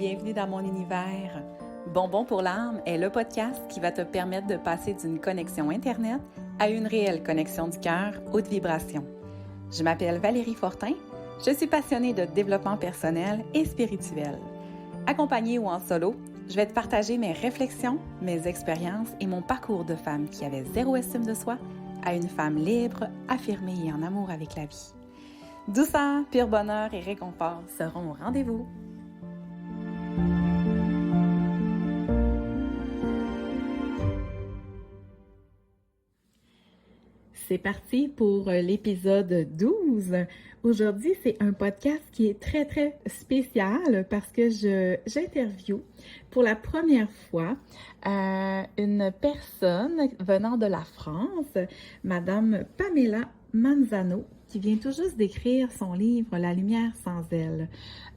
bienvenue dans mon univers. Bonbon pour l'âme est le podcast qui va te permettre de passer d'une connexion Internet à une réelle connexion du cœur haute vibration. Je m'appelle Valérie Fortin, je suis passionnée de développement personnel et spirituel. Accompagnée ou en solo, je vais te partager mes réflexions, mes expériences et mon parcours de femme qui avait zéro estime de soi à une femme libre, affirmée et en amour avec la vie. Douceur, pur bonheur et réconfort seront au rendez-vous. C'est parti pour l'épisode 12. Aujourd'hui, c'est un podcast qui est très, très spécial parce que j'interviewe pour la première fois une personne venant de la France, Madame Pamela Manzano, qui vient tout juste d'écrire son livre « La lumière sans elle ».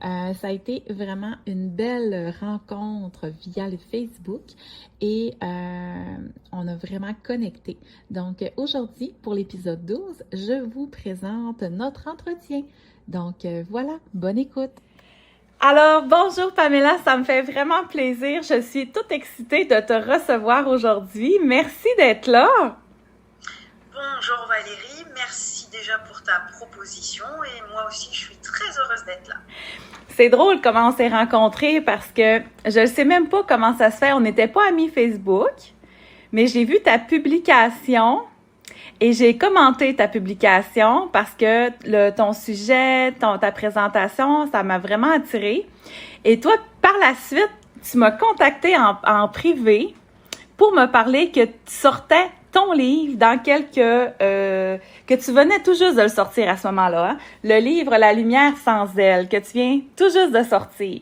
Ça a été vraiment une belle rencontre via le Facebook et on a vraiment connecté. Donc aujourd'hui, pour l'épisode 12, je vous présente notre entretien. Donc voilà, bonne écoute. Alors, bonjour Pamela, ça me fait vraiment plaisir. Je suis toute excitée de te recevoir aujourd'hui. Merci d'être là. Bonjour Valérie, merci déjà pour ta proposition et moi aussi je suis très heureuse d'être là. C'est drôle comment on s'est rencontrés parce que je ne sais même pas comment ça se fait. On n'était pas amis Facebook, mais j'ai vu ta publication et j'ai commenté ta publication parce que ton sujet, ta présentation, ça m'a vraiment attirée. Et toi, par la suite, tu m'as contactée en privé pour me parler que tu sortais ton livre dans que tu venais tout juste de le sortir à ce moment-là, hein? Le livre « La lumière sans elle » que tu viens tout juste de sortir.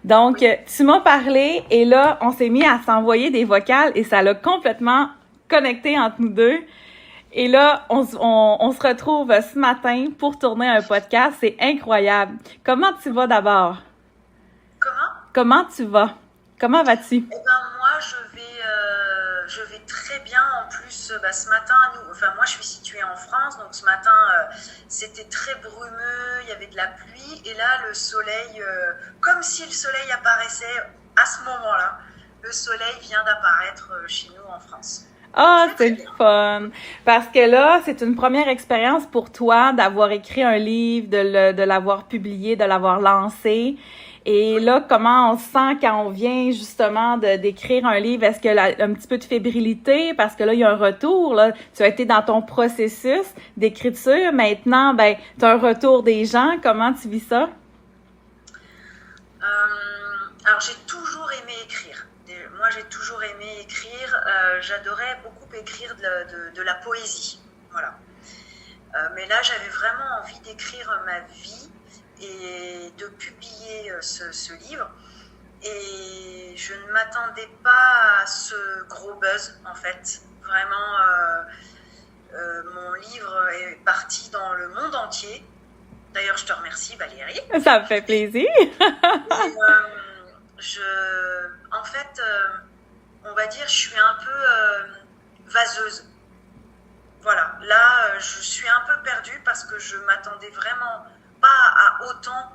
Donc, tu m'as parlé et là, on s'est mis à s'envoyer des vocales et ça l'a complètement connecté entre nous deux. Et là, on se retrouve ce matin pour tourner un podcast. C'est incroyable. Comment tu vas d'abord? Comment tu vas? Comment vas-tu? Eh ben moi, je vais très bien. En plus, ce matin, moi, je suis située en France, donc ce matin, c'était très brumeux, il y avait de la pluie, et là, le soleil, comme si le soleil apparaissait à ce moment-là, le soleil vient d'apparaître chez nous en France. Ah, c'est le fun! Parce que là, c'est une première expérience pour toi d'avoir écrit un livre, de l'avoir publié, de l'avoir lancé. Et là, comment on se sent quand on vient justement d'écrire un livre? Est-ce qu'il y a un petit peu de fébrilité? Parce que là, il y a un retour. Là, tu as été dans ton processus d'écriture. Maintenant, tu as un retour des gens. Comment tu vis ça? Alors, j'ai toujours aimé écrire. Moi, j'ai toujours aimé écrire. J'adorais beaucoup écrire de la poésie. Voilà. Mais là, j'avais vraiment envie d'écrire ma vie et de publier ce livre. Et je ne m'attendais pas à ce gros buzz, en fait. Vraiment, mon livre est parti dans le monde entier. D'ailleurs, je te remercie, Valérie. Ça me fait plaisir. En fait, on va dire, je suis un peu vaseuse. Voilà, là, je suis un peu perdue parce que je m'attendais vraiment pas à autant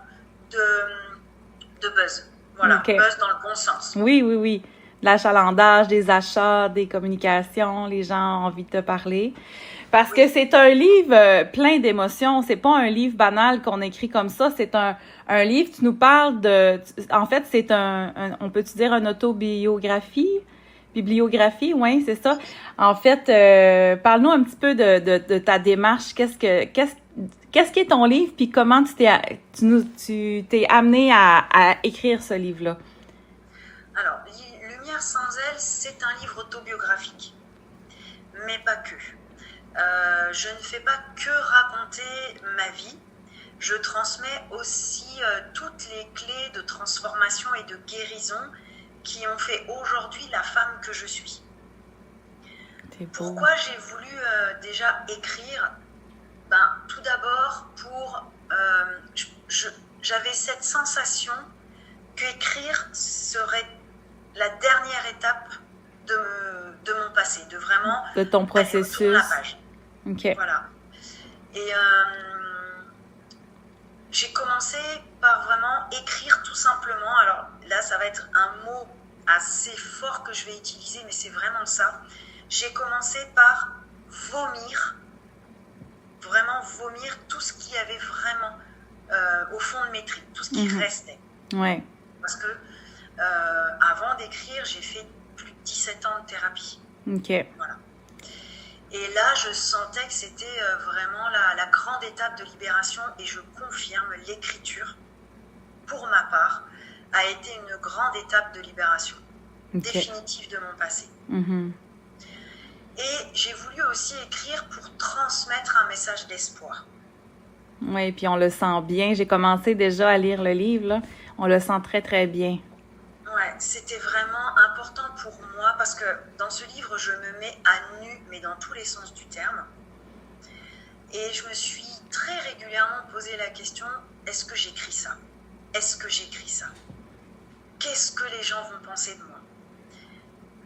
de buzz. Voilà, okay. Buzz dans le bon sens. Oui. L'achalandage, des achats, des communications, les gens ont envie de te parler. Parce que c'est un livre plein d'émotions. C'est pas un livre banal qu'on écrit comme ça. C'est un livre, tu nous parles en fait, c'est on peut-tu dire une autobiographie? Bibliographie, oui, c'est ça. En fait, parle-nous un petit peu de ta démarche. Qu'est-ce qui est ton livre, puis comment tu t'es amené à écrire ce livre-là? Alors, Lumière sans elle, c'est un livre autobiographique, mais pas que. Je ne fais pas que raconter ma vie, je transmets aussi toutes les clés de transformation et de guérison qui ont fait aujourd'hui la femme que je suis. Pourquoi j'ai voulu déjà écrire? Tout d'abord j'avais cette sensation qu'écrire serait la dernière étape de mon passé, de vraiment de ton processus. La page. Okay. Voilà. Et j'ai commencé par vraiment écrire tout simplement. Alors là, ça va être un mot assez fort que je vais utiliser, mais c'est vraiment ça. J'ai commencé par vomir, vraiment vomir tout ce qui avait vraiment au fond de mes tripes, tout ce qui restait. Ouais. Parce que avant d'écrire, j'ai fait plus de 17 ans de thérapie. OK. Voilà. Et là, je sentais que c'était vraiment la grande étape de libération, et je confirme, l'écriture, pour ma part, a été une grande étape de libération, définitive de mon passé. Et j'ai voulu aussi écrire pour transmettre un message d'espoir. Oui, puis on le sent bien. J'ai commencé déjà à lire le livre, là. On le sent très, très bien. Ouais, c'était vraiment important pour moi parce que dans ce livre, je me mets à nu, mais dans tous les sens du terme. Et je me suis très régulièrement posé la question, est-ce que j'écris ça? Est-ce que j'écris ça? Qu'est-ce que les gens vont penser de moi?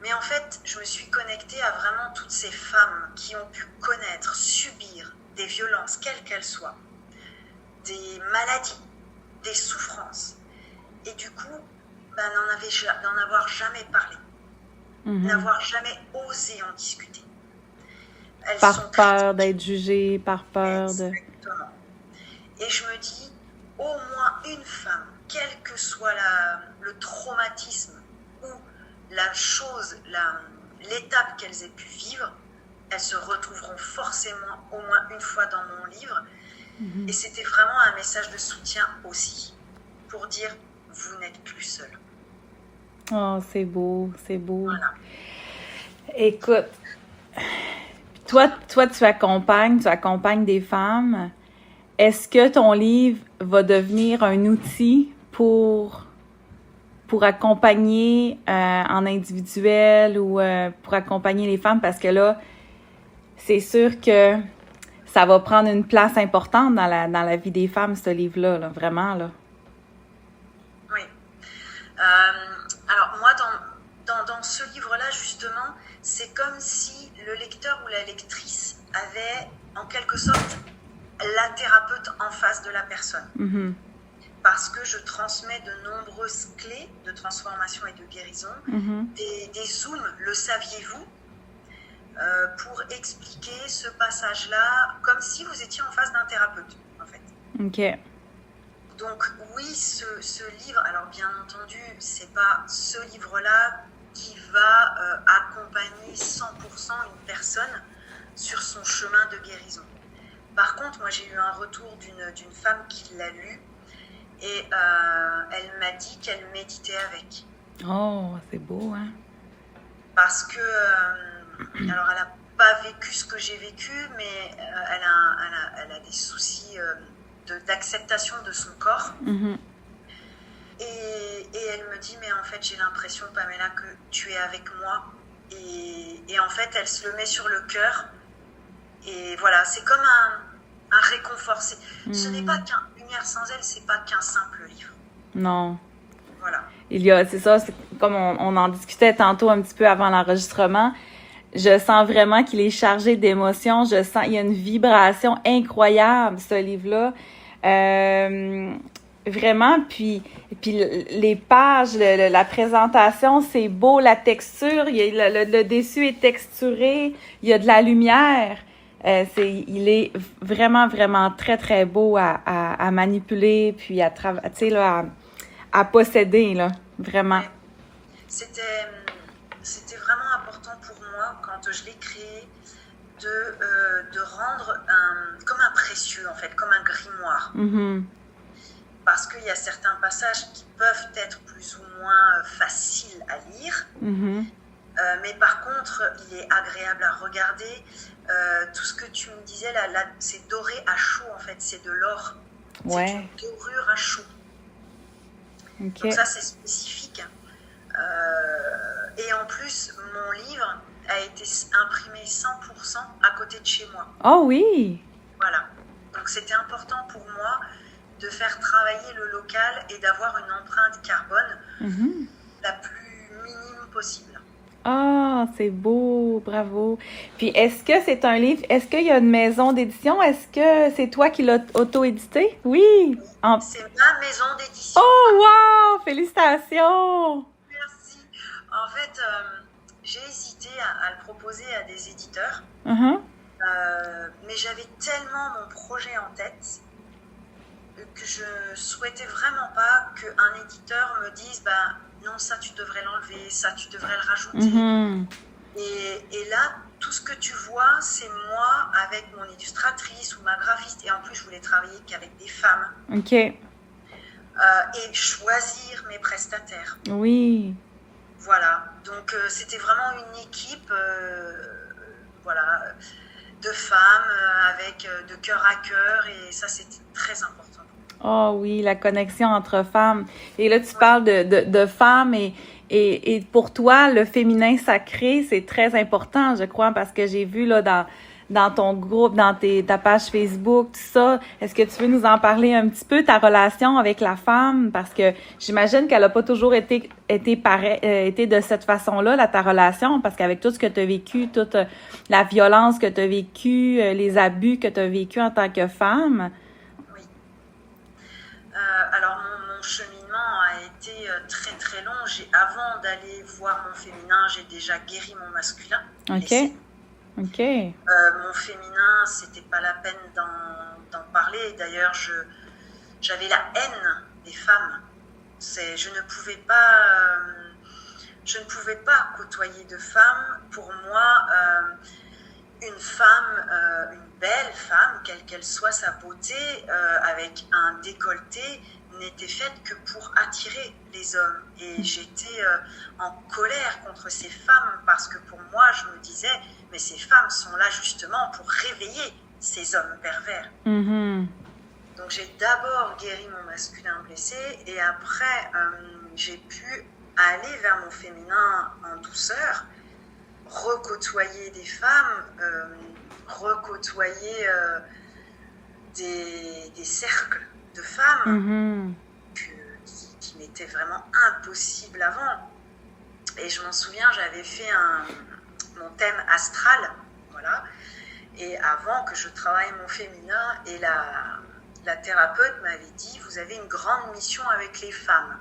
Mais en fait, je me suis connectée à vraiment toutes ces femmes qui ont pu connaître, subir des violences, quelles qu'elles soient, des maladies, des souffrances. Et du coup, n'en avoir jamais parlé, n'avoir jamais osé en discuter. Par peur d'être jugée, par peur de... Exactement. Et je me dis, au moins une femme, quel que soit le traumatisme ou la chose, l'étape qu'elles aient pu vivre, elles se retrouveront forcément au moins une fois dans mon livre. Et c'était vraiment un message de soutien aussi, pour dire, vous n'êtes plus seul. Oh, c'est beau, c'est beau. Voilà. Écoute, toi, tu accompagnes des femmes. Est-ce que ton livre va devenir un outil pour accompagner en individuel ou pour accompagner les femmes? Parce que là, c'est sûr que ça va prendre une place importante dans la vie des femmes, ce livre-là, là, vraiment, là. Oui. Alors, moi, dans ce livre-là, justement, c'est comme si le lecteur ou la lectrice avait, en quelque sorte, la thérapeute en face de la personne. Parce que je transmets de nombreuses clés de transformation et de guérison, des zooms, le saviez-vous, pour expliquer ce passage-là comme si vous étiez en face d'un thérapeute, en fait. OK. Donc oui, ce livre, alors bien entendu, c'est pas ce livre-là qui va accompagner 100% une personne sur son chemin de guérison. Par contre, moi j'ai eu un retour d'une femme qui l'a lu et elle m'a dit qu'elle méditait avec. Oh, c'est beau, hein? Parce que, alors elle n'a pas vécu ce que j'ai vécu, mais elle a des soucis d'acceptation de son corps. Et elle me dit, mais en fait, j'ai l'impression, Pamela, que tu es avec moi. Et en fait, elle se le met sur le cœur. Et voilà, c'est comme un réconfort. Ce n'est pas qu'un Lumière sans elle, c'est pas qu'un simple livre. Non. Voilà. C'est ça, c'est comme on en discutait tantôt un petit peu avant l'enregistrement. Je sens vraiment qu'il est chargé d'émotions. Il y a une vibration incroyable, ce livre-là. Vraiment, puis les pages, la présentation, c'est beau, la texture, le dessus est texturé, il y a de la lumière. Il est vraiment, vraiment très, très beau à manipuler, puis à posséder, là, vraiment. C'était vraiment important pour moi, quand je l'ai créé, de rendre comme un précieux, en fait, comme un grimoire. Parce qu'il y a certains passages qui peuvent être plus ou moins faciles à lire, mais par contre, il est agréable à regarder. Tout ce que tu me disais, là, c'est doré à chaud, en fait, c'est de l'or. Ouais. C'est une dorure à chaud. Okay. Donc ça, c'est spécifique. Et en plus, mon livre a été imprimé 100% à côté de chez moi. Oh oui! Voilà. Donc c'était important pour moi de faire travailler le local et d'avoir une empreinte carbone la plus minime possible. Ah, c'est beau, bravo. Puis est-ce que c'est un livre, est-ce qu'il y a une maison d'édition? Est-ce que c'est toi qui l'as auto-édité? Oui. C'est ma maison d'édition. Oh, wow! Félicitations! Merci. En fait, j'ai hésité à le proposer à des éditeurs, Uh-huh. mais j'avais tellement mon projet en tête que je souhaitais vraiment pas qu'un éditeur me dise non, ça tu devrais l'enlever, ça tu devrais le rajouter. Mhm. Et là, tout ce que tu vois, c'est moi avec mon illustratrice ou ma graphiste. Et en plus, je voulais travailler qu'avec des femmes. OK. Et choisir mes prestataires. Oui. Voilà. Donc, c'était vraiment une équipe voilà, de femmes avec de cœur à cœur. Et ça, c'était très important. Oh oui, la connexion entre femmes. Et là, tu parles de femmes et pour toi, le féminin sacré, c'est très important, je crois, parce que j'ai vu là dans ton groupe, dans ta page Facebook, tout ça. Est-ce que tu veux nous en parler un petit peu, ta relation avec la femme? Parce que j'imagine qu'elle a pas toujours été de cette façon-là, ta relation, parce qu'avec tout ce que tu as vécu, toute la violence que tu as vécue, les abus que tu as vécu en tant que femme. Alors, mon cheminement a été très très long. Avant d'aller voir mon féminin, j'ai déjà guéri mon masculin. OK. OK. Mon féminin, c'était pas la peine d'en parler. D'ailleurs, j'avais la haine des femmes. Je ne pouvais pas côtoyer de femmes. Pour moi, une femme, une belle femme, quelle qu'elle soit sa beauté, avec un décolleté, n'était faite que pour attirer les hommes. Et j'étais en colère contre ces femmes parce que pour moi, je me disais, mais ces femmes sont là justement pour réveiller ces hommes pervers. Mm-hmm. Donc j'ai d'abord guéri mon masculin blessé et après, j'ai pu aller vers mon féminin en douceur, recôtoyer des femmes, recôtoyer des cercles de femmes qui m'étaient vraiment impossibles avant. Et je m'en souviens, j'avais fait mon thème astral, voilà. Et avant que je travaille mon féminin, et la thérapeute m'avait dit, vous avez une grande mission avec les femmes.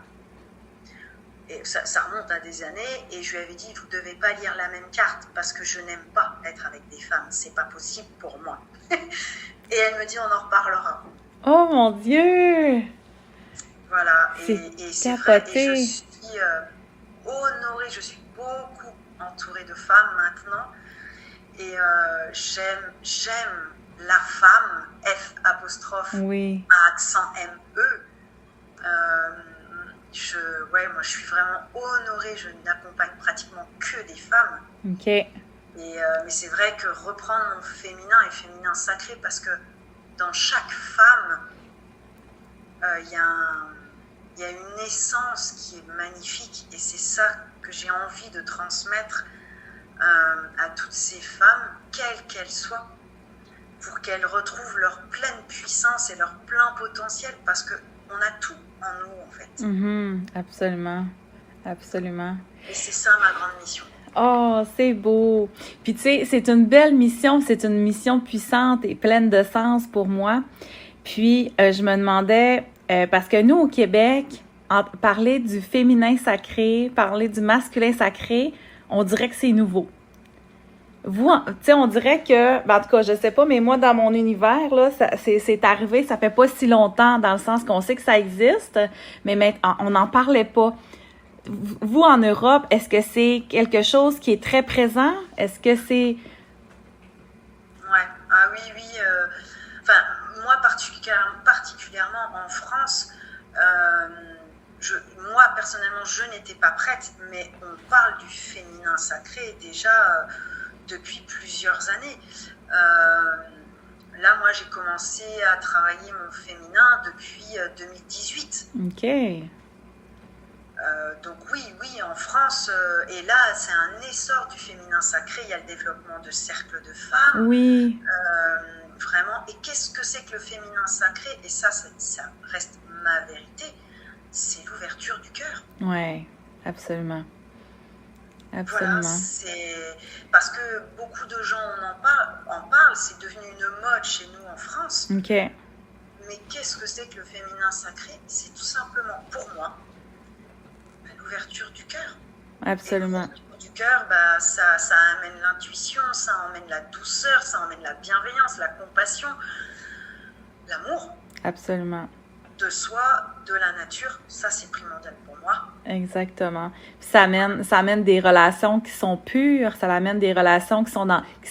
Et ça remonte à des années, et je lui avais dit, vous ne devez pas lire la même carte, parce que je n'aime pas être avec des femmes, c'est pas possible pour moi. Et elle me dit, on en reparlera. Oh mon Dieu! Voilà, et c'est vrai, et je suis honorée, je suis beaucoup entourée de femmes maintenant, et j'aime la femme, F apostrophe, oui. à accent M-E. Moi je suis vraiment honorée, je n'accompagne pratiquement que des femmes. OK. Mais c'est vrai que reprendre mon féminin et féminin sacré, parce que dans chaque femme, il y a une essence qui est magnifique, et c'est ça que j'ai envie de transmettre à toutes ces femmes, quelles qu'elles soient, pour qu'elles retrouvent leur pleine puissance et leur plein potentiel, parce qu'on a tout en nous en fait. Absolument, absolument. Et c'est ça ma grande mission. Oh, c'est beau. Puis tu sais, c'est une belle mission, c'est une mission puissante et pleine de sens pour moi. Puis je me demandais, parce que nous au Québec, parler du féminin sacré, parler du masculin sacré, on dirait que c'est nouveau. Vous, tu sais, on dirait que, en tout cas, je sais pas, mais moi, dans mon univers, là, c'est arrivé, ça fait pas si longtemps, dans le sens qu'on sait que ça existe, mais maintenant, on n'en parlait pas. Vous, en Europe, est-ce que c'est quelque chose qui est très présent? Est-ce que c'est... Ouais, ah oui, moi particulièrement en France, moi personnellement, je n'étais pas prête, mais on parle du féminin sacré déjà depuis plusieurs années. Là, moi, j'ai commencé à travailler mon féminin depuis 2018. OK. Donc oui, en France, et là, c'est un essor du féminin sacré. Il y a le développement de cercles de femmes. Oui. Vraiment. Et qu'est-ce que c'est que le féminin sacré? Et ça reste ma vérité. C'est l'ouverture du cœur. Oui, absolument. Voilà, Absolument. c'est parce que beaucoup de gens en parlent, c'est devenu une mode chez nous en France. OK. Mais qu'est-ce que c'est que le féminin sacré? C'est tout simplement, pour moi, l'ouverture du cœur. Et Absolument. l'ouverture du cœur, ça amène l'intuition, ça emmène la douceur, ça emmène la bienveillance, la compassion, l'amour Absolument. de soi, de la nature. Ça, c'est primordial pour moi. Exactement. Puis ça amène des relations qui sont pures, ça amène des relations qui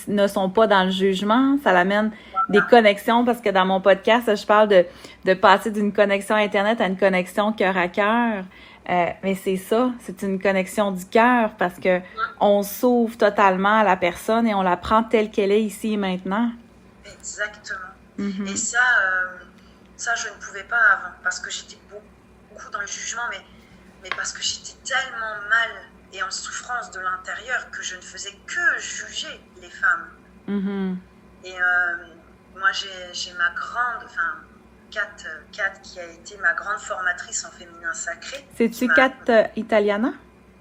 ne sont pas dans le jugement, ça amène des connexions, parce que dans mon podcast, je parle de passer d'une connexion Internet à une connexion cœur à cœur. Mais c'est ça, c'est une connexion du cœur, parce que on s'ouvre totalement à la personne et on la prend telle qu'elle est ici et maintenant. Exactement. Mhm. Et ça, je ne pouvais pas avant, parce que j'étais beaucoup dans le jugement, mais parce que j'étais tellement mal et en souffrance de l'intérieur que je ne faisais que juger les femmes. Mhm. Et moi, j'ai ma grande, Kat, qui a été ma grande formatrice en féminin sacré. C'est-tu Kat Italiana?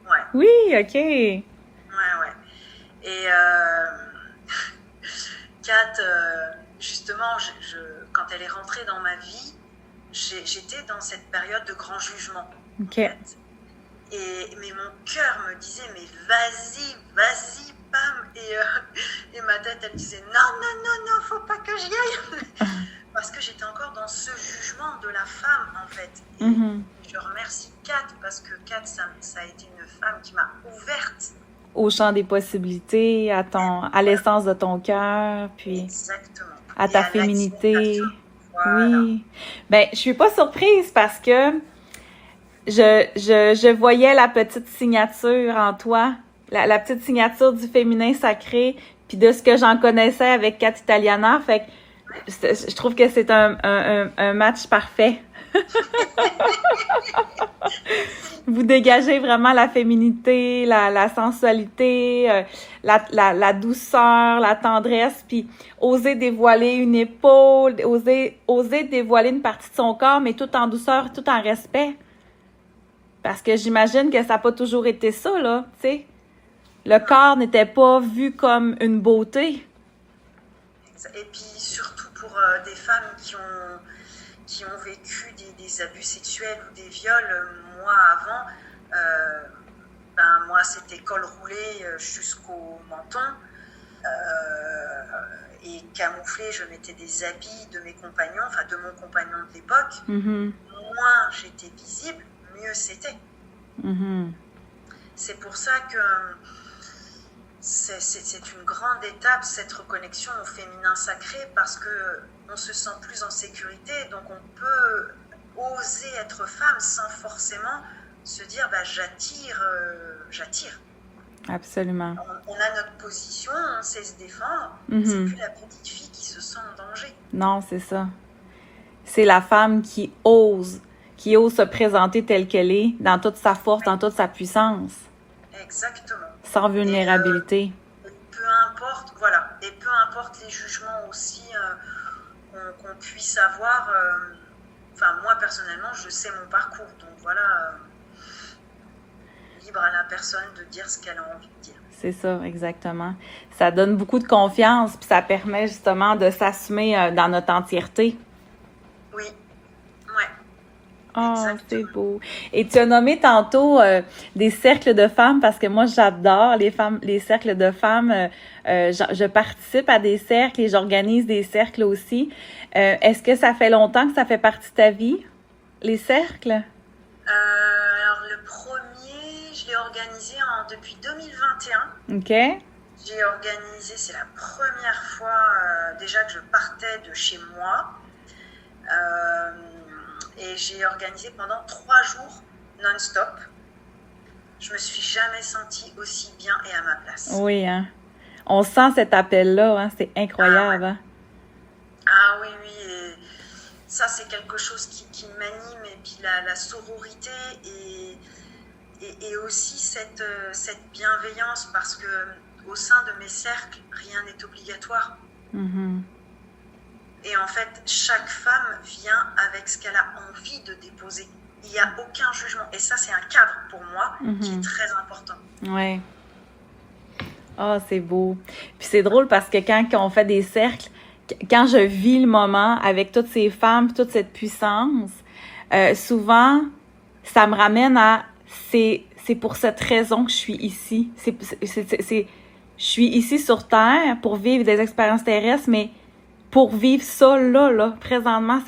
Ouais. Oui, OK. Ouais. Et Kat, justement, quand elle est rentrée dans ma vie, j'étais dans cette période de grand jugement. OK. En fait. Mais mon cœur me disait, mais vas-y, bam. Et ma tête, elle disait, non, faut pas que j'y aille. Parce que j'étais encore dans ce jugement de la femme, en fait. Et je remercie Kat, parce que Kat, ça a été une femme qui m'a ouverte au champ des possibilités, à l'essence de ton cœur, puis exactement. à ta féminité. Voilà. Oui. Ben, je suis pas surprise parce que je voyais la petite signature en toi, la petite signature du féminin sacré, puis de ce que j'en connaissais avec Kat Italiana. Fait que je trouve que c'est un match parfait. Vous dégagez vraiment la féminité, la sensualité, la douceur, la tendresse, puis oser dévoiler une épaule, oser dévoiler une partie de son corps, mais tout en douceur, tout en respect. Parce que j'imagine que ça n'a pas toujours été ça, là, tu sais. Le corps n'était pas vu comme une beauté. Et puis surtout pour des femmes qui ont vécu des abus sexuels ou des viols, moi avant, moi c'était col roulé jusqu'au menton et camouflé, je mettais des habits de mes compagnons, enfin de mon compagnon de l'époque. Mm-hmm. Moins j'étais visible, mieux c'était. Mm-hmm. C'est pour ça que c'est une grande étape, cette reconnexion au féminin sacré, parce qu'on se sent plus en sécurité, donc on peut oser être femme sans forcément se dire j'attire. Absolument. On a notre position, on sait se défendre, Mm-hmm. c'est plus la petite fille qui se sent en danger. Non, c'est ça. C'est la femme qui ose se présenter telle qu'elle est, dans toute sa force, dans toute sa puissance. Exactement. Sans vulnérabilité. Et peu importe les jugements aussi qu'on puisse avoir. Moi personnellement, je sais mon parcours, donc voilà, libre à la personne de dire ce qu'elle a envie de dire. C'est ça, exactement. Ça donne beaucoup de confiance, puis ça permet justement de s'assumer dans notre entièreté. Oui, ouais. Oh, Exactement. c'est beau. Et tu as nommé tantôt des cercles de femmes, parce que moi, j'adore les cercles de femmes. Je participe à des cercles et j'organise des cercles aussi. Est-ce que ça fait longtemps que ça fait partie de ta vie, les cercles? Alors, le premier, je l'ai organisé depuis 2021. OK. J'ai organisé, c'est la première fois déjà que je partais de chez moi. Et j'ai organisé pendant 3 jours non-stop. Je me suis jamais sentie aussi bien et à ma place. Oui, hein. On sent cet appel-là, hein. C'est incroyable, hein. Ah oui, et ça c'est quelque chose qui m'anime, et puis la sororité et aussi cette bienveillance, parce que au sein de mes cercles, rien n'est obligatoire. Mm-hmm. Et en fait, chaque femme vient avec ce qu'elle a envie de déposer. Il n'y a aucun jugement. Et ça, c'est un cadre pour moi qui est très important. Oui. Ah, c'est beau. Puis c'est drôle parce que quand on fait des cercles, quand je vis le moment avec toutes ces femmes, toute cette puissance, souvent, ça me ramène à c'est pour cette raison que je suis ici. Je suis ici sur Terre pour vivre des expériences terrestres, mais pour vivre ça là, présentement,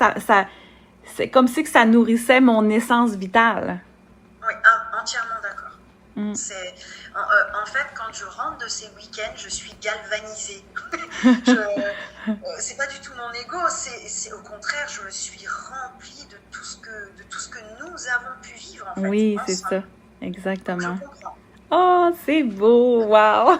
c'est comme si que ça nourrissait mon essence vitale. Oui, entièrement d'accord. En fait, quand je rentre de ces week-ends, je suis galvanisée. C'est pas du tout mon ego, c'est au contraire, je me suis remplie de tout ce que nous avons pu vivre, en fait. Oui, c'est ça, exactement. Donc, je comprends. Oh, c'est beau, wow!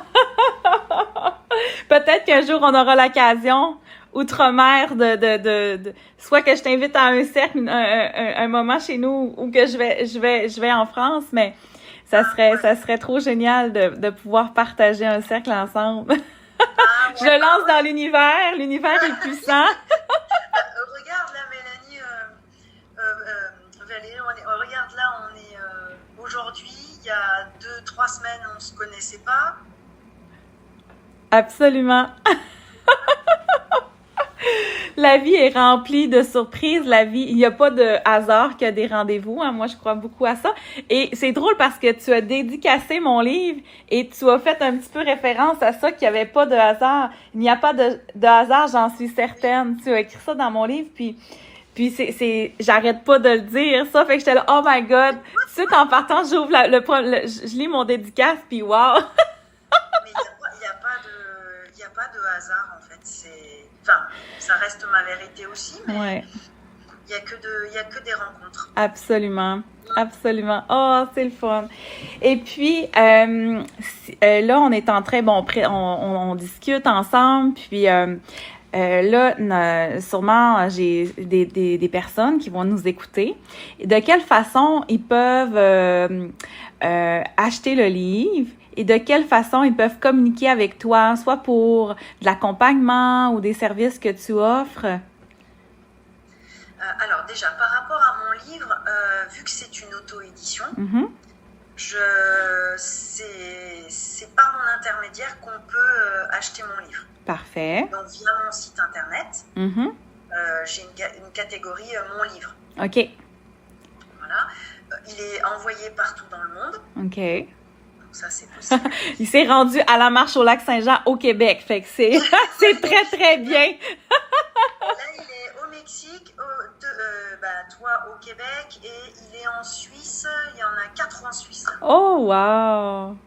Peut-être qu'un jour, on aura l'occasion, outre-mer, de soit que je t'invite à un cercle, un moment chez nous, ou que je vais en France, mais ça serait trop génial de pouvoir partager un cercle ensemble. Je le lance dans l'univers est puissant. Regarde là, Mélanie, Valérie, regarde là, on est aujourd'hui, il y a 2-3 semaines, on se connaissait pas. Absolument. La vie est remplie de surprises. La vie, il n'y a pas de hasard que des rendez-vous. Hein. Moi, je crois beaucoup à ça. Et c'est drôle parce que tu as dédicacé mon livre et tu as fait un petit peu référence à ça, qu'il n'y avait pas de hasard. Il n'y a pas de hasard, j'en suis certaine. Tu as écrit ça dans mon livre, puis j'arrête pas de le dire, ça. Fait que j'étais là, oh my God. Tout de suite, en partant, j'ouvre je lis mon dédicace, puis wow. Mais il n'y a pas de hasard, en fait. Enfin, ça reste ma vérité aussi, mais ouais. Il y a que des rencontres. Absolument. Absolument. Oh, c'est le fun. Et puis, là, on est en train, on discute ensemble, puis là, sûrement, j'ai des personnes qui vont nous écouter. De quelle façon ils peuvent acheter le livre? Et de quelle façon ils peuvent communiquer avec toi, soit pour de l'accompagnement ou des services que tu offres? Alors déjà, par rapport à mon livre, vu que c'est une auto-édition, c'est par mon intermédiaire qu'on peut acheter mon livre. Parfait. Donc via mon site internet, j'ai une catégorie mon livre. OK. Voilà. Il est envoyé partout dans le monde. OK. Ça, c'est possible. Il s'est rendu à la marche au lac Saint-Jean au Québec. Fait que c'est très, très bien. Là, il est au Mexique, toi au Québec, et il est en Suisse. Il y en a 4 en Suisse. Oh, wow!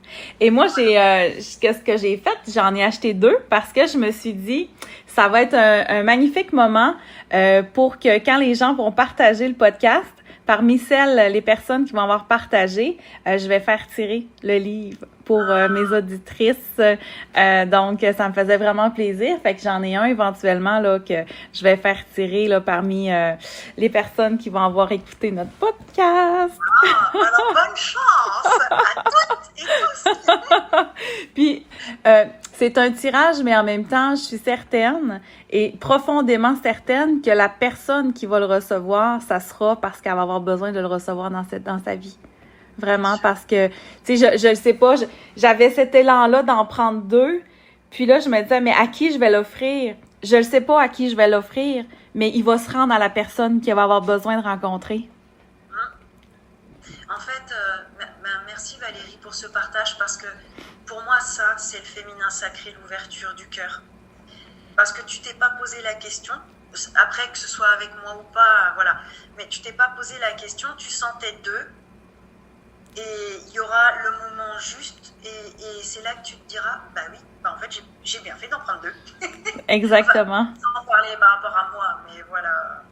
Et moi, qu'est-ce que j'ai fait? J'en ai acheté 2 parce que je me suis dit, ça va être un magnifique moment pour que quand les gens vont partager le podcast, parmi les personnes qui vont avoir partagé, je vais faire tirer le livre pour mes auditrices. Donc, ça me faisait vraiment plaisir. Fait que j'en ai un éventuellement là que je vais faire tirer là parmi les personnes qui vont avoir écouté notre podcast. Alors bonne chance à toutes et tous! Puis, c'est un tirage, mais en même temps, je suis certaine et profondément certaine que la personne qui va le recevoir, ça sera parce qu'elle va avoir besoin de le recevoir dans sa vie. Vraiment, parce que, tu sais, je le sais pas, j'avais cet élan-là d'en prendre 2, puis là, je me disais, mais à qui je vais l'offrir? Je le sais pas à qui je vais l'offrir, mais il va se rendre à la personne qui va avoir besoin de rencontrer. En fait, merci Valérie pour ce partage, parce que pour moi, ça, c'est le féminin sacré, l'ouverture du cœur. Parce que tu t'es pas posé la question, après que ce soit avec moi ou pas, voilà, mais tu t'es pas posé la question, tu sentais 2, et il y aura le moment juste, et c'est là que tu te diras, bah oui, en fait, j'ai bien fait d'en prendre 2. Exactement. Enfin, sans parler par rapport à moi, mais voilà.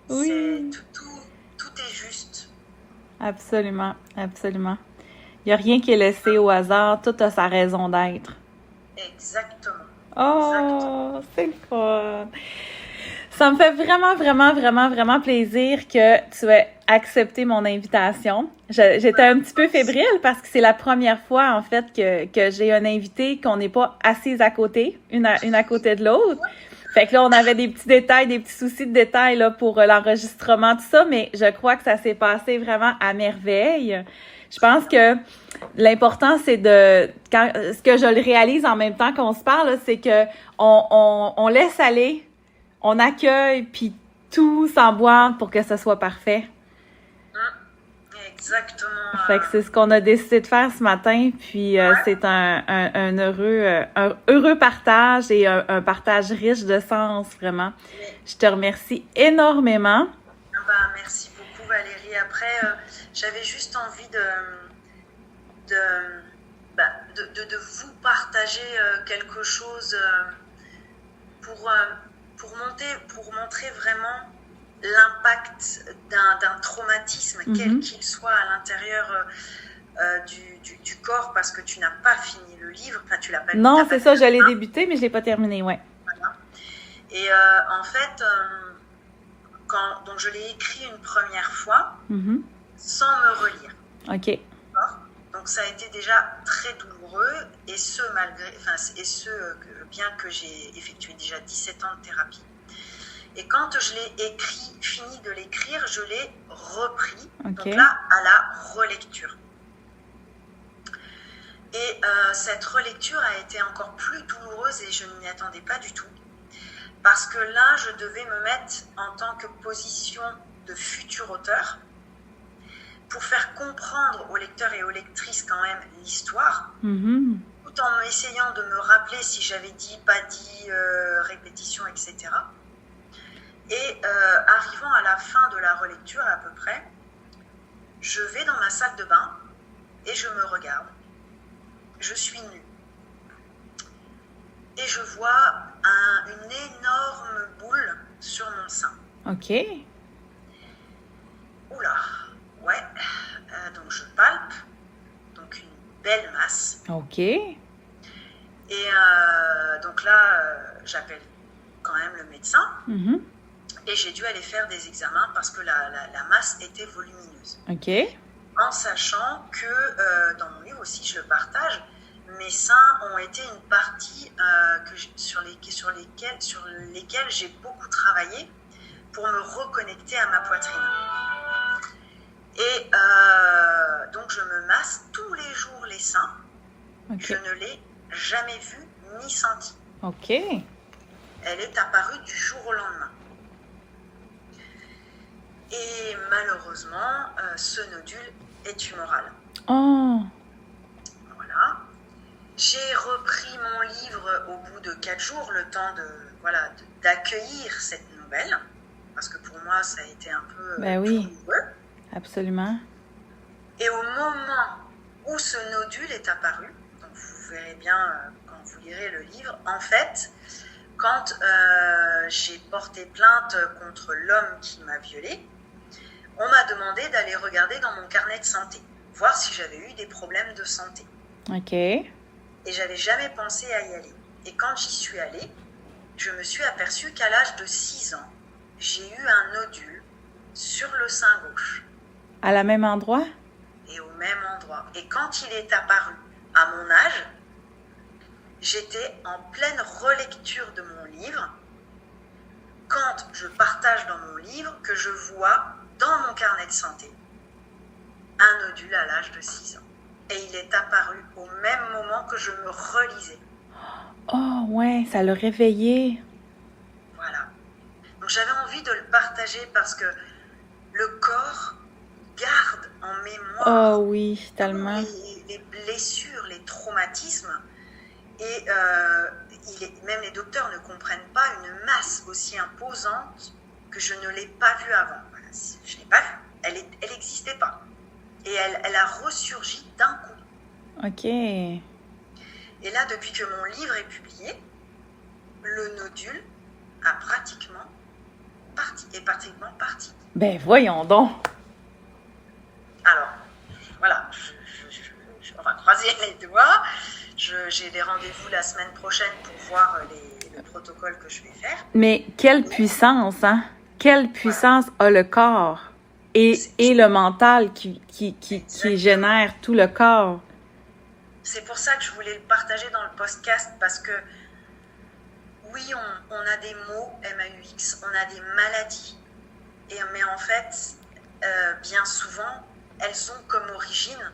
Oui. Tout est juste. Absolument, absolument. Il n'y a rien qui est laissé au hasard, tout a sa raison d'être. Exactement. Oh, c'est le fun! Ça me fait vraiment, vraiment, vraiment, vraiment plaisir que tu aies accepté mon invitation. J'étais un petit peu fébrile parce que c'est la première fois, en fait, que j'ai un invité qu'on n'est pas assises à côté, une à côté de l'autre. Fait que là, on avait des petits détails, des petits soucis de détails là, pour l'enregistrement, tout ça, mais je crois que ça s'est passé vraiment à merveille. Je pense que l'important, c'est ce que je le réalise en même temps qu'on se parle, là, c'est que on laisse aller, on accueille, puis tout s'emboîte pour que ce soit parfait. Exactement. Fait que c'est ce qu'on a décidé de faire ce matin, puis c'est un heureux partage et un partage riche de sens, vraiment. Je te remercie énormément. Merci beaucoup, Valérie. Après, j'avais juste envie de vous partager quelque chose pour montrer vraiment l'impact d'un traumatisme, quel qu'il soit à l'intérieur du corps, parce que tu n'as pas fini le livre. Enfin, tu l'as pas. Non, c'est ça, je l'ai débuté, mais je ne l'ai pas terminé, ouais. Voilà. Et en fait, donc je l'ai écrit une première fois sans me relire. OK. Donc ça a été déjà très douloureux, et bien que j'ai effectué déjà 17 ans de thérapie. Et quand je l'ai fini de l'écrire, je l'ai repris, donc là, à la relecture. Et cette relecture a été encore plus douloureuse, et je ne m'y attendais pas du tout. Parce que là, je devais me mettre en tant que position de futur auteur, pour faire comprendre aux lecteurs et aux lectrices quand même l'histoire, tout en essayant de me rappeler si j'avais dit, pas dit, répétition, etc. Et arrivant à la fin de la relecture à peu près, je vais dans ma salle de bain et je me regarde. Je suis nue. Et je vois une énorme boule sur mon sein. OK. Oula, ouais. Donc je palpe. Donc une belle masse. OK. Et donc là, j'appelle quand même le médecin. Et j'ai dû aller faire des examens parce que la masse était volumineuse. OK. En sachant que, dans mon livre aussi, je le partage, mes seins ont été une partie sur lesquelles j'ai beaucoup travaillé pour me reconnecter à ma poitrine. Et donc, je me masse tous les jours les seins. Okay. Je ne l'ai jamais vue ni sentie. OK. Elle est apparue du jour au lendemain. Et malheureusement, ce nodule est tumoral. Oh. Voilà. J'ai repris mon livre au bout de 4 jours, le temps d'accueillir cette nouvelle, parce que pour moi, ça a été un peu douloureux. Absolument. Et au moment où ce nodule est apparu, donc vous verrez bien quand vous lirez le livre, en fait, quand j'ai porté plainte contre l'homme qui m'a violée, on m'a demandé d'aller regarder dans mon carnet de santé, voir si j'avais eu des problèmes de santé. OK. Et j'avais jamais pensé à y aller. Et quand j'y suis allée, je me suis aperçue qu'à l'âge de 6 ans, j'ai eu un nodule sur le sein gauche. À la même endroit? Et au même endroit. Et quand il est apparu à mon âge, j'étais en pleine relecture de mon livre, quand je partage dans mon livre que je vois dans mon carnet de santé un nodule à l'âge de 6 ans. Et il est apparu au même moment que je me relisais. Oh ouais, ça l'a réveillé. Voilà. Donc j'avais envie de le partager parce que le corps garde en mémoire oh oui, tellement. Les blessures, les traumatismes. Et même les docteurs ne comprennent pas une masse aussi imposante que je ne l'ai pas vue avant. Voilà, je ne l'ai pas vue. Elle n'existait pas. Et elle a ressurgi d'un coup. OK. Et là, depuis que mon livre est publié, le nodule est pratiquement parti. Ben voyons donc. Alors, voilà, on va croiser les doigts. J'ai des rendez-vous la semaine prochaine pour voir le protocole que je vais faire. Mais quelle puissance, hein? Quelle puissance a le corps et le mental qui génère tout le corps. C'est pour ça que je voulais le partager dans le podcast, parce que oui, on a des maux, MAUX, on a des maladies, mais en fait, bien souvent, elles ont comme origine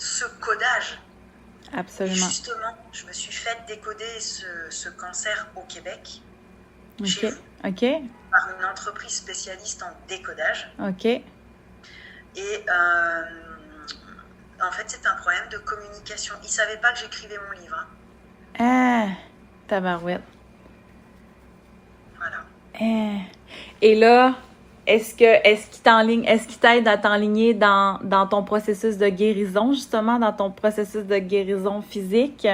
ce codage. Absolument. Et justement, je me suis fait décoder ce cancer au Québec, chez vous, par une entreprise spécialiste en décodage. OK. Et en fait, c'est un problème de communication. Ils ne savaient pas que j'écrivais mon livre. Ah, tabarouette. Voilà. Et là, est-ce qu'il t'aide à t'enligner dans ton processus de guérison, justement, dans ton processus de guérison physique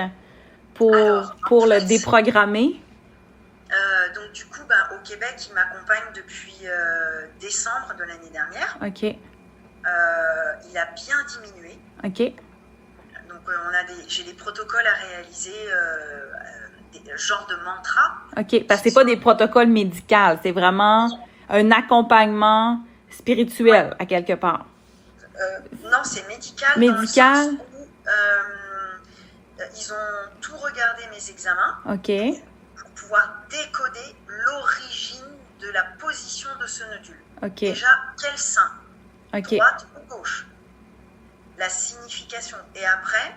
pour le déprogrammer? Donc, du coup, au Québec, il m'accompagne depuis décembre de l'année dernière. OK. Il a bien diminué. OK. Donc, j'ai des protocoles à réaliser, des genres de mantras. OK, parce que c'est pas des protocoles médicaux, c'est vraiment un accompagnement spirituel, à quelque part. Non, c'est médical. Médical? Dans le sens où, ils ont tout regardé mes examens. OK. Pour pouvoir décoder l'origine de la position de ce nodule. OK. Déjà, quel sein? OK. Droite ou gauche? La signification. Et après,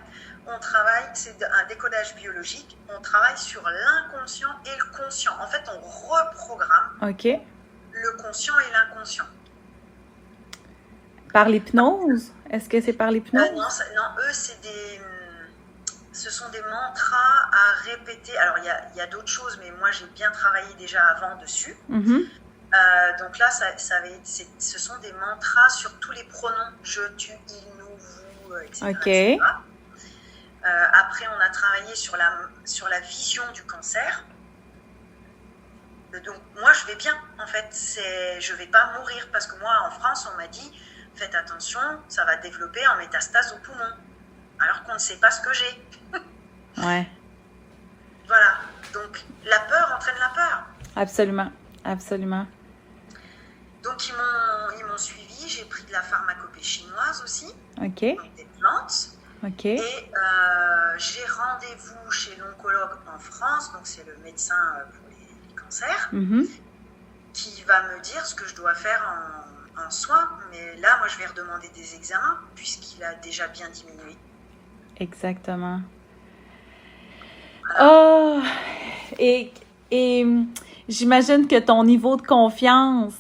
on travaille, c'est un décodage biologique, on travaille sur l'inconscient et le conscient. En fait, on reprogramme le conscient et l'inconscient. Par l'hypnose? Est-ce que c'est par l'hypnose? Non, eux, ce sont des mantras à répéter. Alors, il y a d'autres choses, mais moi, j'ai bien travaillé déjà avant dessus. Mm-hmm. Donc là, ce sont des mantras sur tous les pronoms. Je, tu, il, nous, vous, etc. OK. etc. Après, on a travaillé sur la vision du cancer. Donc, moi, je vais bien, en fait. Je ne vais pas mourir parce que moi, en France, on m'a dit, faites attention, ça va développer en métastase au poumon. Alors qu'on ne sait pas ce que j'ai. Ouais. Voilà. Donc, la peur entraîne la peur. Absolument. Absolument. Donc, ils m'ont suivi. J'ai pris de la pharmacopée chinoise aussi. OK. Donc, des plantes. OK. Et j'ai rendez-vous chez l'oncologue en France. Donc, c'est le médecin pour les cancers. Mm-hmm. Qui va me dire ce que je dois faire en soins. Mais là, moi, je vais redemander des examens puisqu'il a déjà bien diminué. Exactement. Oh! Et j'imagine que ton niveau de confiance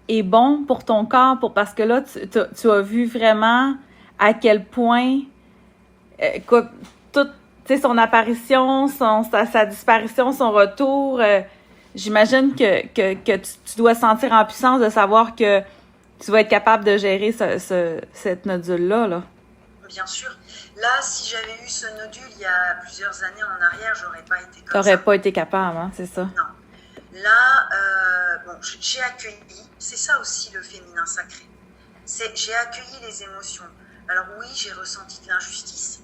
est bon pour ton corps, parce que là, tu as vu vraiment à quel point son apparition, sa disparition, son retour, j'imagine que tu dois sentir en puissance de savoir que tu vas être capable de gérer cette nodule-là. Là. Bien sûr. Là, si j'avais eu ce nodule il y a plusieurs années en arrière, j'aurais pas été comme ça. T'aurais pas été capable, hein, c'est ça? Non. Là, j'ai accueilli, c'est ça aussi le féminin sacré. J'ai accueilli les émotions. Alors oui, j'ai ressenti de l'injustice,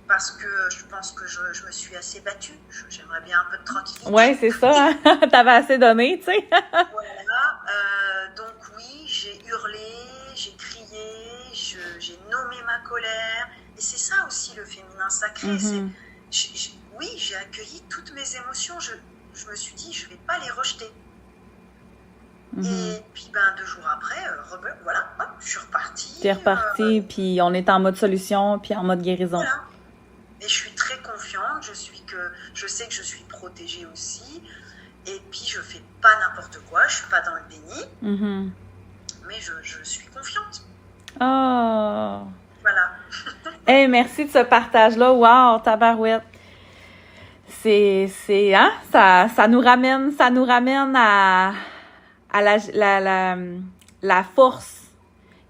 parce que je pense que je me suis assez battue. J'aimerais bien un peu de tranquillité. Ouais, c'est ça. Hein? T'avais assez donné, tu sais. Voilà. Donc oui, j'ai hurlé, j'ai crié, j'ai nommé ma colère. Et c'est ça aussi le féminin sacré. Mm-hmm. Oui, j'ai accueilli toutes mes émotions. Je me suis dit, je ne vais pas les rejeter. Mm-hmm. Et puis, 2 jours après, voilà, hop, je suis repartie. T'es repartie, puis on est en mode solution, puis en mode guérison. Voilà. Et je suis très confiante. Je sais que je suis protégée aussi. Et puis, je ne fais pas n'importe quoi. Je ne suis pas dans le déni. Mm-hmm. Mais je suis confiante. Oh! Voilà. Hey, merci de ce partage-là. Wow, tabarouette. Hein? Ça nous ramène à la force.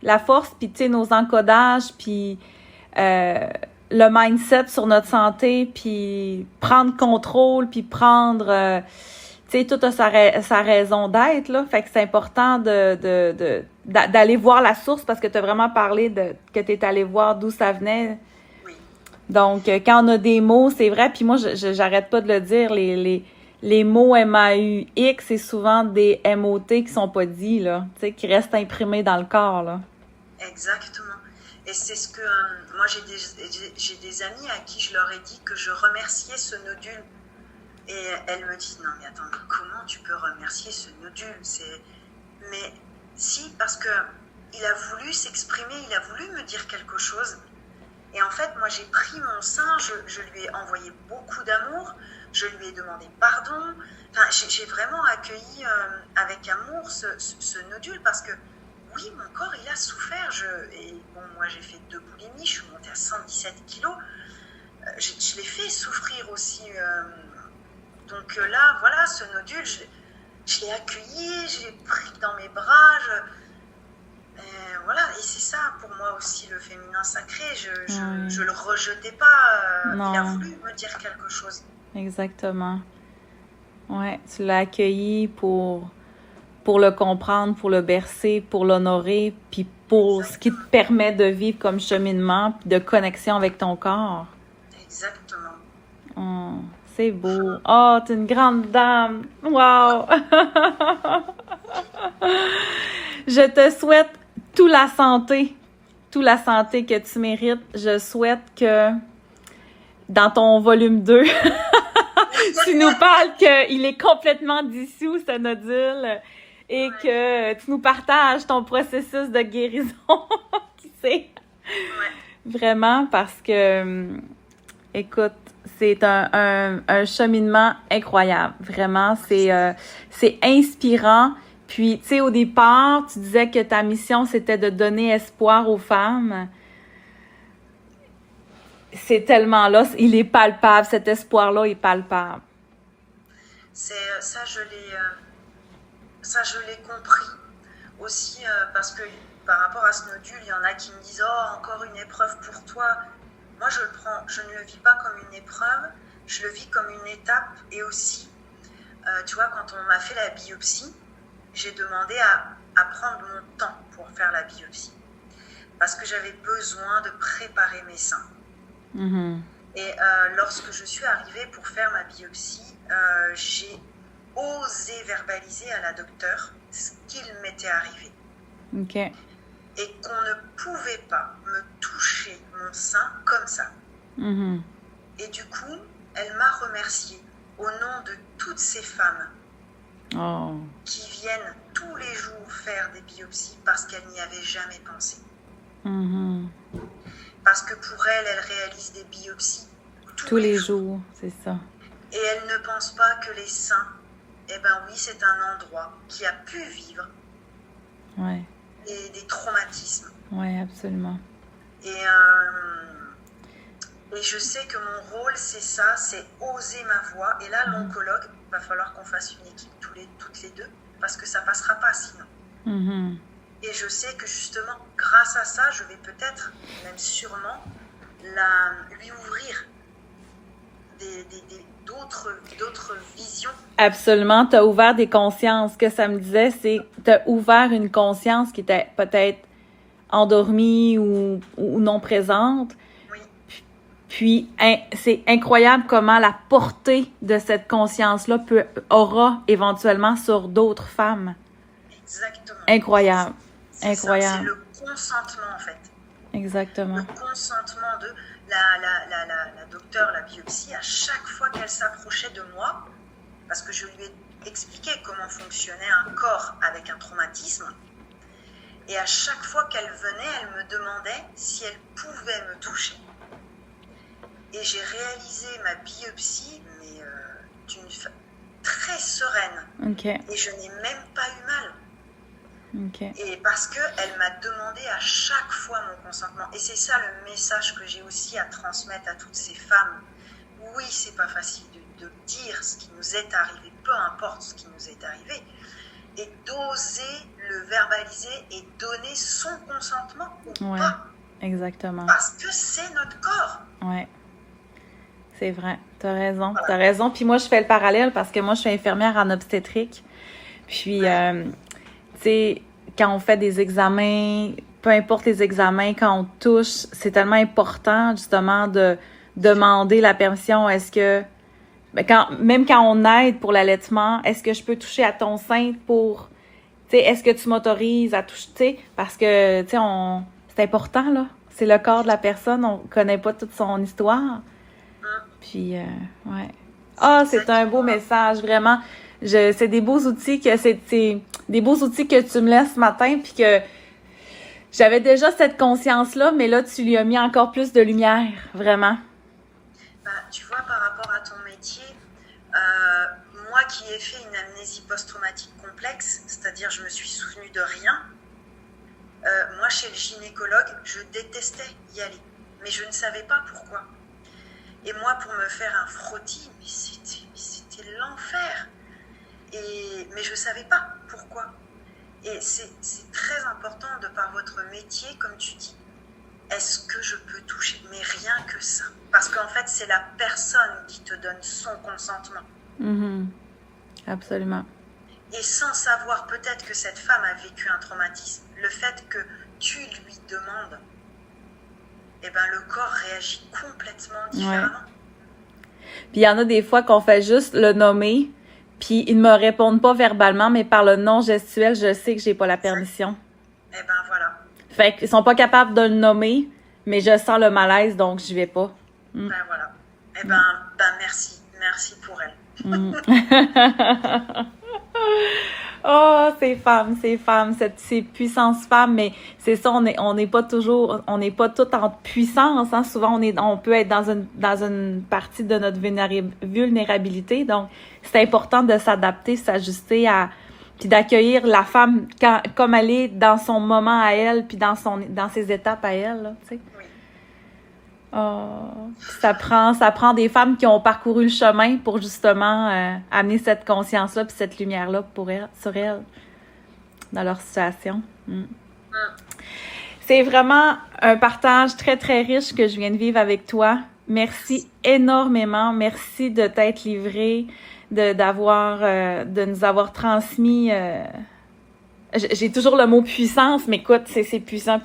La force, puis tu sais, nos encodages, puis le mindset sur notre santé, puis prendre contrôle, puis prendre... tu sais, tout a sa raison d'être, là. Fait que c'est important d'aller voir la source, parce que tu as vraiment parlé que tu es allé voir d'où ça venait. Oui. Donc, quand on a des mots, c'est vrai, puis moi, j'arrête pas de le dire, les mots MAUX, c'est souvent des MOT qui sont pas dits, là, tu sais, qui restent imprimés dans le corps, là. Exactement. Et c'est ce que... moi, j'ai des amis à qui je leur ai dit que je remerciais ce nodule. Et elles me disent, non mais attends, comment tu peux remercier ce nodule? Mais si, parce que il a voulu s'exprimer, il a voulu me dire quelque chose. Et en fait, moi, j'ai pris mon sein, je lui ai envoyé beaucoup d'amour, je lui ai demandé pardon. Enfin, j'ai vraiment accueilli avec amour ce nodule parce que, oui, mon corps, il a souffert. Et bon, moi, j'ai fait 2 boulimies, je suis montée à 117 kilos. Je l'ai fait souffrir aussi. Donc là, voilà, ce nodule, je l'ai accueilli, je l'ai pris dans mes bras. Voilà, et c'est ça pour moi aussi le féminin sacré. Je le rejetais pas. Il a voulu me dire quelque chose. Exactement. Ouais, tu l'as accueilli pour le comprendre, pour le bercer, pour l'honorer, puis pour ce qui te permet de vivre comme cheminement, de connexion avec ton corps. Exactement. Oh, c'est beau. Oh, t'es une grande dame. Wow! Je te souhaite toute la santé que tu mérites. Je souhaite que dans ton volume 2, tu nous parles qu'il est complètement dissous, ce nodule, et que tu nous partages ton processus de guérison. Qui sait? Vraiment, parce que, écoute, c'est un cheminement incroyable. Vraiment, c'est inspirant. Puis, tu sais, au départ, tu disais que ta mission, c'était de donner espoir aux femmes. C'est tellement là, il est palpable, cet espoir-là est palpable. Ça, je l'ai compris aussi parce que par rapport à ce nodule, il y en a qui me disent « Oh, encore une épreuve pour toi ». Moi, je ne le vis pas comme une épreuve, je le vis comme une étape. Et aussi, tu vois, quand on m'a fait la biopsie, j'ai demandé à prendre mon temps pour faire la biopsie parce que j'avais besoin de préparer mes seins. Mm-hmm. Et lorsque je suis arrivée pour faire ma biopsie, j'ai osé verbaliser à la docteure ce qu'il m'était arrivé. Okay. Et qu'on ne pouvait pas me toucher mon sein comme ça. Mm-hmm. Et du coup, elle m'a remerciée au nom de toutes ces femmes qui viennent tous les jours faire des biopsies parce qu'elles n'y avaient jamais pensé. Mm-hmm. Parce que pour elles réalisent des biopsies tous les jours. C'est ça. Et elles ne pensent pas que les seins, eh ben oui, c'est un endroit qui a pu vivre des traumatismes. Oui, absolument. Et je sais que mon rôle, c'est ça, c'est oser ma voix. Et là, l'oncologue, il va falloir qu'on fasse une équipe toutes les deux, parce que ça ne passera pas sinon. Mm-hmm. Et je sais que justement, grâce à ça, je vais peut-être, même sûrement, lui ouvrir d'autres visions. Absolument, tu as ouvert des consciences. Ce que ça me disait, c'est que tu as ouvert une conscience qui était peut-être endormie ou non présente. Oui. Puis, c'est incroyable comment la portée de cette conscience-là aura éventuellement sur d'autres femmes. Exactement. Incroyable. C'est Incroyable. Ça, c'est le consentement, en fait. Exactement. Le consentement de la docteure, la biopsie, à chaque fois qu'elle s'approchait de moi, parce que je lui ai expliqué comment fonctionnait un corps avec un traumatisme, et à chaque fois qu'elle venait, elle me demandait si elle pouvait me toucher. Et j'ai réalisé ma biopsie, mais très sereine. Okay. Et je n'ai même pas eu mal. Okay. Et parce qu'elle m'a demandé à chaque fois mon consentement. Et c'est ça le message que j'ai aussi à transmettre à toutes ces femmes. Oui, c'est pas facile de dire ce qui nous est arrivé, peu importe ce qui nous est arrivé, et d'oser le verbaliser et donner son consentement ou pas. Exactement. Parce que c'est notre corps. Ouais. C'est vrai. T'as raison. Voilà. T'as raison. Puis moi, je fais le parallèle parce que moi, je suis infirmière en obstétrique. Puis, tu sais, quand on fait des examens, peu importe les examens, quand on touche, c'est tellement important, justement, de demander la permission. Est-ce que, même quand on aide pour l'allaitement, est-ce que je peux toucher à ton sein pour, tu sais, est-ce que tu m'autorises à toucher, tu sais, parce que, tu sais, c'est important, là. C'est le corps de la personne, on connaît pas toute son histoire. Puis, ouais. Ah, c'est un beau message, vraiment. C'est des beaux outils que c'est des beaux outils que tu me laisses ce matin, puis que J'avais déjà cette conscience-là, mais là, tu lui as mis encore plus de lumière, vraiment. Tu vois, par rapport à ton métier, moi qui ai fait une amnésie post-traumatique complexe, c'est-à-dire je me suis souvenue de rien, moi chez le gynécologue, je détestais y aller, mais je ne savais pas pourquoi. Et moi, pour me faire un frottis, mais c'était l'enfer. Mais je ne savais pas pourquoi. Et c'est très important de par votre métier, comme tu dis, est-ce que je peux toucher? Mais rien que ça. Parce qu'en fait, c'est la personne qui te donne son consentement. Mm-hmm. Absolument. Et sans savoir peut-être que cette femme a vécu un traumatisme, le fait que tu lui demandes, eh ben, le corps réagit complètement différemment. Ouais. Puis il y en a des fois qu'on fait juste le nommer, puis ils ne me répondent pas verbalement, mais par le non gestuel, je sais que j'ai pas la permission. Eh ben voilà. Fait qu'ils sont pas capables de le nommer, mais je sens le malaise, donc je vais pas. Ben voilà. Eh ben merci. Merci pour elle. Oh, ces femmes, ces puissances femmes, mais c'est ça, on n'est pas toutes en puissance, hein. Souvent, on peut être dans une partie de notre vulnérabilité, donc c'est important de s'adapter, s'ajuster puis d'accueillir la femme comme elle est dans son moment à elle, puis dans ses étapes à elle, là, tu sais. Oui. Oh, ça prend des femmes qui ont parcouru le chemin pour justement amener cette conscience-là puis cette lumière-là sur elles, dans leur situation. C'est vraiment un partage très, très riche que je viens de vivre avec toi. Merci énormément. Merci de t'être livrée, de nous avoir transmis... J'ai toujours le mot puissance, mais écoute, c'est puissant.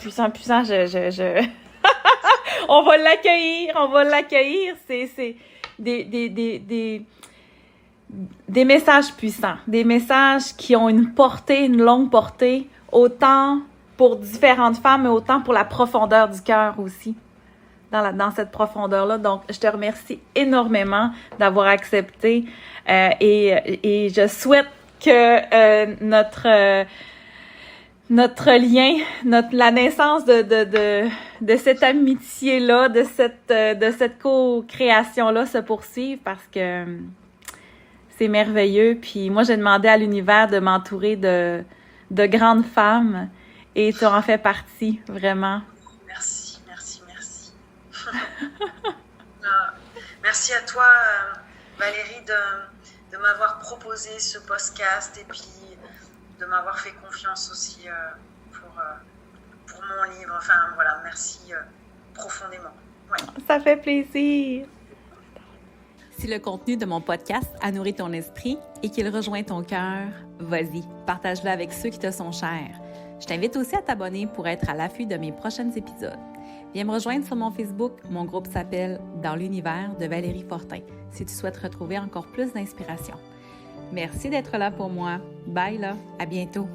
On va l'accueillir. C'est des messages puissants, des messages qui ont une longue portée, autant pour différentes femmes, mais autant pour la profondeur du cœur aussi, dans cette profondeur-là. Donc, je te remercie énormément d'avoir accepté et je souhaite que notre lien, la naissance de cette amitié-là, de cette co-création-là se poursuive parce que c'est merveilleux. Puis moi, j'ai demandé à l'univers de m'entourer de grandes femmes et tu en fais partie, vraiment. Merci. Merci à toi, Valérie, de m'avoir proposé ce podcast et puis de m'avoir fait confiance aussi pour mon livre. Enfin, voilà, merci profondément. Ouais. Ça fait plaisir. Si le contenu de mon podcast a nourri ton esprit et qu'il rejoint ton cœur, vas-y, partage-le avec ceux qui te sont chers. Je t'invite aussi à t'abonner pour être à l'affût de mes prochains épisodes. Viens me rejoindre sur mon Facebook. Mon groupe s'appelle « Dans l'univers de Valérie Fortin » si tu souhaites retrouver encore plus d'inspiration. Merci d'être là pour moi. Bye là, à bientôt.